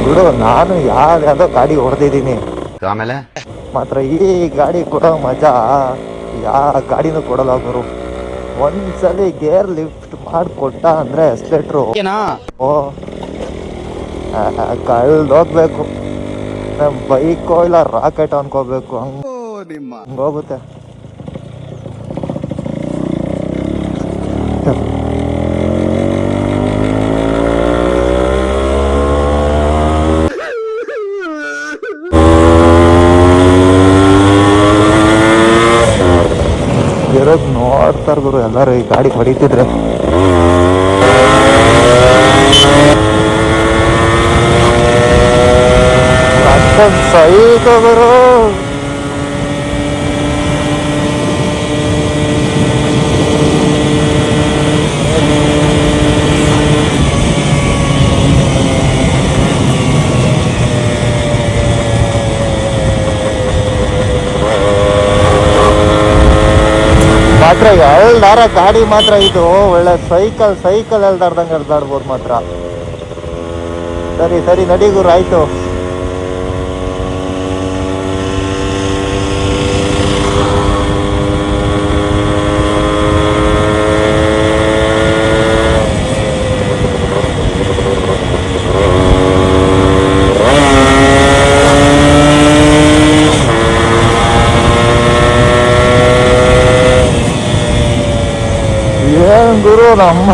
ಬಿಡು, ನಾನು ಯಾವ್ದೋ ಗಾಡಿ ಹೊಡೆದಿದ್ದೀನಿ, ಆಮೇಲೆ ಮಾತ್ರ ಈ ಗಾಡಿ ಕೊಡೋ ಮಜಾ ಯಾವ ಗಾಡಿನೂ ಕೊಡಲ್ಲ ಗುರು. ಒಂದ್ಸಲಿ ಗೇರ್ ಲಿಫ್ಟ್ ಮಾಡಿಕೊಟ್ಟ ಅಂದ್ರೆ ಎಸ್ಲೇಟ್ರು ಓ ಕಳ್ದೋಗ್ಬೇಕು. ಬೈಕೋ ಇಲ್ಲ ರಾಕೆಟ್ ಅನ್ಕೋಬೇಕು, ಹಂಗೋಗುತ್ತೆ. ಇರೋದು ನೋಡ್ತಾರ ಗುರು ಎಲ್ಲರೂ ಈ ಗಾಡಿ ಹೊಡಿತಿದ್ರೆ. ಸೈಕೋ ಗುರು. ಮಾತ್ರ ಎಳ್ದಾರ ಗಾಡಿ ಮಾತ್ರ ಇದು ಒಳ್ಳೆ ಸೈಕಲ್ ಎಳ್ದಾಡ್ದಂಗೆ ಎಳ್ದಾಡ್ಬೋದು ಮಾತ್ರ. ಸರಿ ಸರಿ ನಡಿ ಗುರು, ಆಯ್ತು. ಏನ್ ಗುರು ನಮ್ಮ